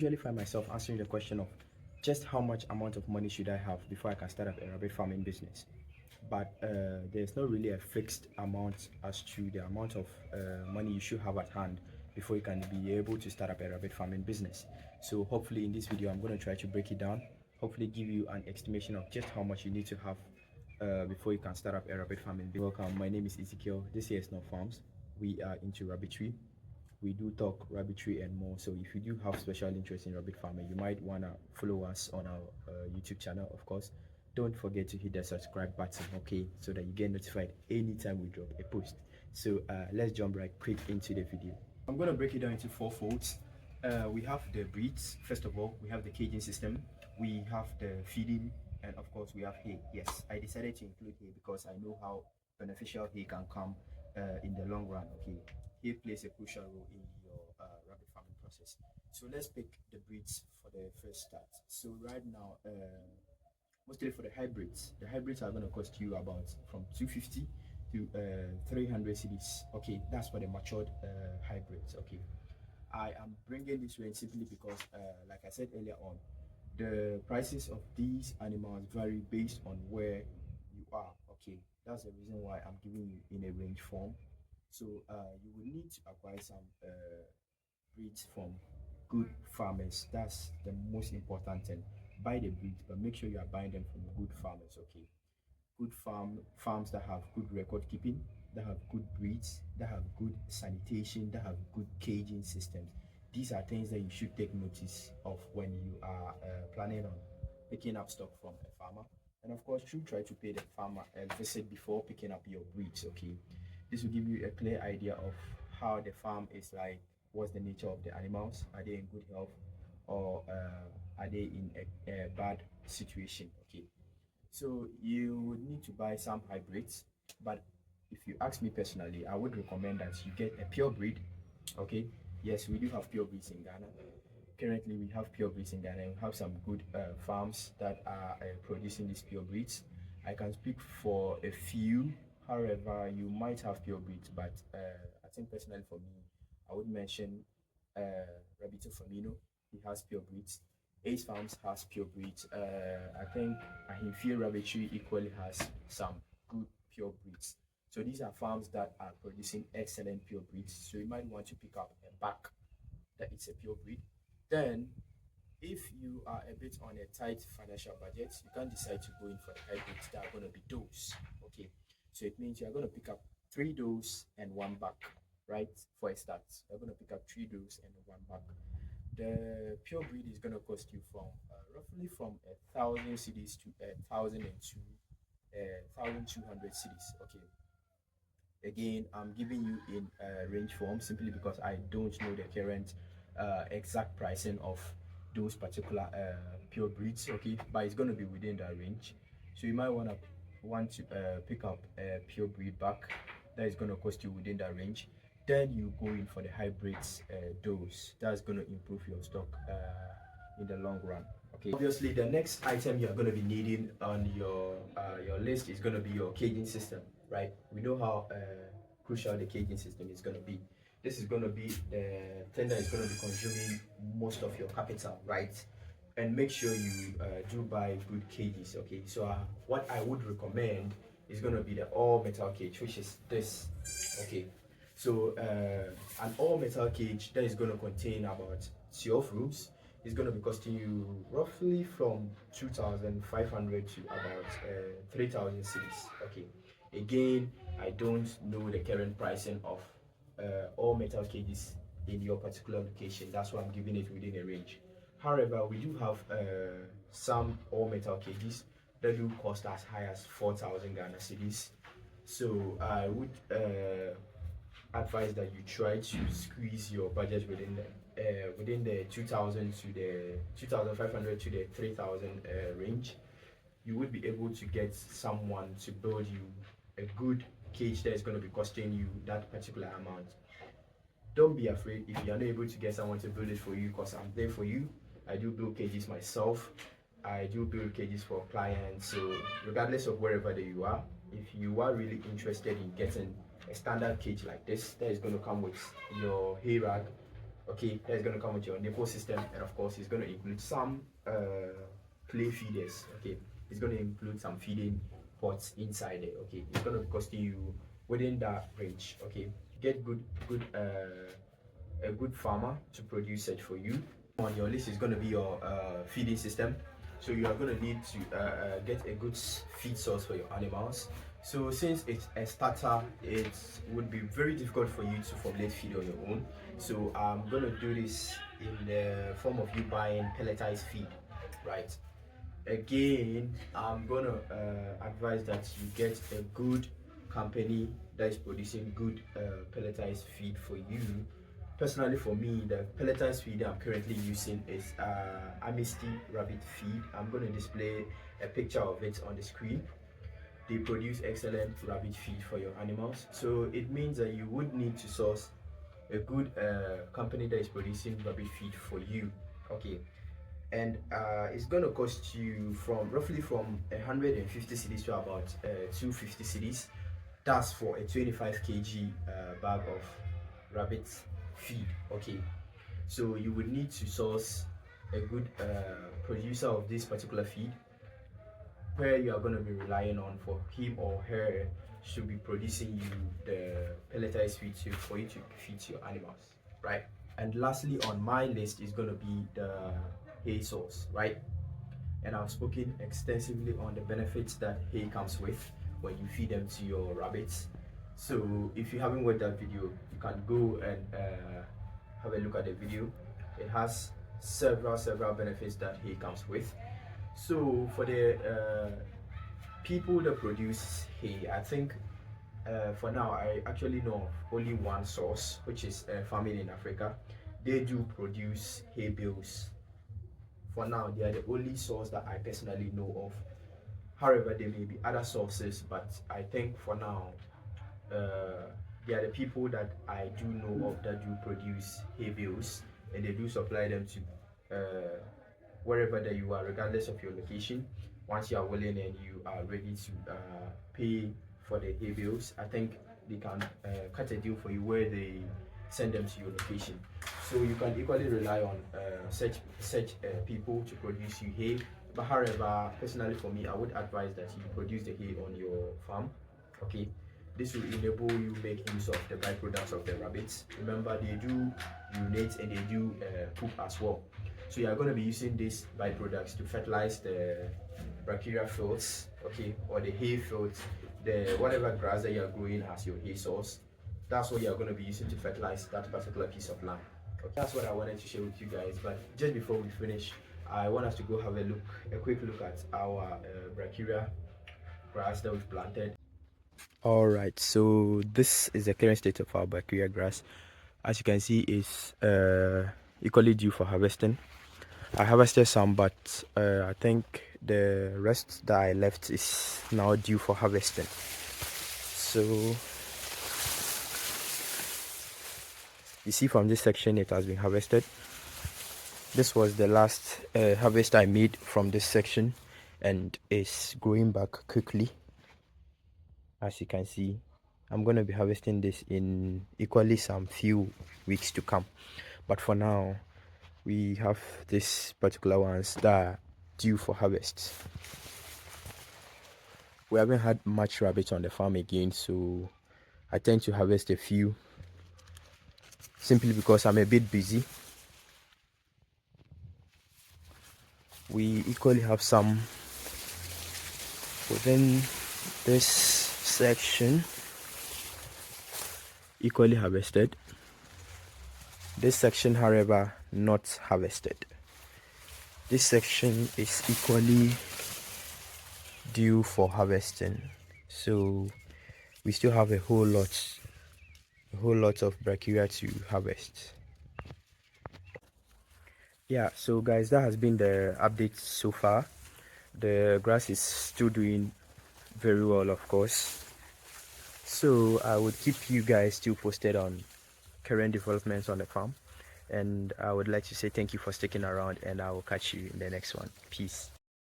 Usually find myself answering the question of just how much amount of money should I have before I can start up a rabbit farming business. But there's not really a fixed amount as to the amount of money you should have at hand before you can be able to start up a rabbit farming business. So hopefully in this video I'm going to try to break it down, hopefully give you an estimation of just how much you need to have before you can start up a rabbit farming business. Welcome, my name is Ezekiel. This here is Snow Farms. We are into rabbitry. We do talk rabbitry and more. So if you do have special interest in rabbit farming, you might want to follow us on our YouTube channel. Of course, don't forget to hit the subscribe button, okay, so that you get notified anytime we drop a post. So let's jump right quick into the video. I'm going to break it down into four folds. We have the breeds. First of all, we have the caging system, we have the feeding, and of course we have hay. Yes, I decided to include hay because I know how beneficial hay can come in the long run. Okay, hay plays a crucial role in your rabbit farming process. So let's pick the breeds for the first start. So right now, mostly for the hybrids are going to cost you about from 250 to 300 cedis. Okay, that's for the matured hybrids. Okay, I am bringing this range simply because like I said earlier on, the prices of these animals vary based on where you are. Okay, that's the reason why I'm giving you in a range form. So you will need to acquire some breeds from good farmers. That's the most important thing. Buy the breeds, but make sure you are buying them from good farmers. Okay, good farms that have good record keeping, that have good breeds, that have good sanitation, that have good caging systems. These are things that you should take notice of when you are planning on picking up stock from a farmer. And of course, should try to pay the farmer a visit before picking up your breeds. Okay, this will give you a clear idea of how the farm is like, what's the nature of the animals, are they in good health, or are they in a bad situation. Okay, so you would need to buy some hybrids, but if you ask me personally, I would recommend that you get a pure breed. Okay, yes, we do have pure breeds in Ghana. Currently, we have pure breeds in Ghana. We have some good farms that are producing these pure breeds. I can speak for a few. However, you might have pure breeds, but I think personally for me, I would mention Rabito Firmino. He has pure breeds. Ace Farms has pure breeds. I think Ahimfie Rabbitry equally has some good pure breeds. So these are farms that are producing excellent pure breeds. So you might want to pick up a back that it's a pure breed. Then, if you are a bit on a tight financial budget, you can decide to go in for the hybrids that are going to be does. Okay, so it means you're going to pick up 3 does and 1 back, right? For a start, you're going to pick up 3 does and 1 back. The pure breed is going to cost you from roughly from 1,000 cedis to 1,200 cedis. Okay, again, I'm giving you in range form simply because I don't know the current exact pricing of those particular pure breeds. Okay, but it's going to be within that range. So you might want to pick up a pure breed back that is going to cost you within that range. Then you go in for the hybrids dose. That's going to improve your stock in the long run. Okay, obviously the next item you're going to be needing on your list is going to be your caging system, right? We know how crucial the caging system is going to be. This is going to be the thing that is going to be consuming most of your capital, right? And make sure you do buy good cages. Okay, so what I would recommend is going to be the all metal cage, which is this. Okay, so an all metal cage that is going to contain about 12 rooms is going to be costing you roughly from 2,500 to about 3,000 cedis. Okay, again, I don't know the current pricing of all metal cages in your particular location. That's why I'm giving it within a range. However, we do have some all metal cages that do cost as high as 4,000 Ghana cedis. So I would advise that you try to squeeze your budget within the 2,000 to the 2,500 to the 3,000 range. You would be able to get someone to build you a good cage that is going to be costing you that particular amount. Don't be afraid if you're not able to get someone to build it for you, because I'm there for you. I do build cages myself. I do build cages for clients. So regardless of wherever that you are, if you are really interested in getting a standard cage like this that is going to come with your hay rag, Okay, that's going to come with your nipple system, and of course it's going to include some clay feeders. Okay, it's going to include some feeding pots inside it. Okay, it's going to cost you within that range. Okay, get a good farmer to produce it for you. On your list is going to be your feeding system. So you are going to need to get a good feed source for your animals. So since it's a starter, it would be very difficult for you to formulate feed on your own. So I'm going to do this in the form of you buying pelletized feed, right? Again, I'm going to advise that you get a good company that is producing good pelletized feed for you. Personally, for me, the pelletized feed I'm currently using is Amnesty Rabbit Feed. I'm going to display a picture of it on the screen. They produce excellent rabbit feed for your animals. So it means that you would need to source a good company that is producing rabbit feed for you. Okay, and it's going to cost you from roughly from 150 cedis to about 250 cedis. That's for a 25 kg bag of rabbit feed. Okay, so you would need to source a good producer of this particular feed, where you are going to be relying on for him or her should be producing you the pelletized feed for you to feed your animals, right? And lastly on my list is going to be the hay source, right? And I've spoken extensively on the benefits that hay comes with when you feed them to your rabbits. So if you haven't watched that video, you can go and have a look at the video. It has several benefits that hay comes with. So for the people that produce hay, I think for now I actually know of only one source, which is Farming in Africa. They do produce hay bales. For now, they are the only source that I personally know of. However, there may be other sources, but I think for now, they are the people that I do know of that do produce hay bales, and they do supply them to wherever that you are, regardless of your location. Once you are willing and you are ready to pay for the hay bales, I think they can cut a deal for you where they send them to your location. So you can equally rely on such people to produce you hay. But however, personally for me, I would advise that you produce the hay on your farm. Okay, this will enable you make use of the byproducts of the rabbits. Remember, they do urinate and they do poop as well. So you are going to be using these byproducts to fertilize the brachyra fields, okay, or the hay fields, the whatever grass that you are growing as your hay source. That's what you are going to be using to fertilize that particular piece of land. Okay, that's what I wanted to share with you guys. But just before we finish, I want us to go have a quick look at our brachyra grass that we've planted. All right, so this is the current state of our brachyra grass. As you can see, it's equally due for harvesting. I harvested some, but I think the rest that I left is now due for harvesting. So you see from this section it has been harvested. This was the last harvest I made from this section, and it's growing back quickly. As you can see, I'm going to be harvesting this in equally some few weeks to come, but for now we have this particular ones that are due for harvest. We haven't had much rabbits on the farm again, so I tend to harvest a few simply because I'm a bit busy. We equally have some within this section equally harvested. This section, however, not harvested. This section is equally due for harvesting, so we still have a whole lot of brachyra to harvest. Yeah, so guys, that has been the update so far. The grass is still doing very well, of course, so I would keep you guys still posted on current developments on the farm, and I would like to say thank you for sticking around, and I will catch you in the next one. Peace.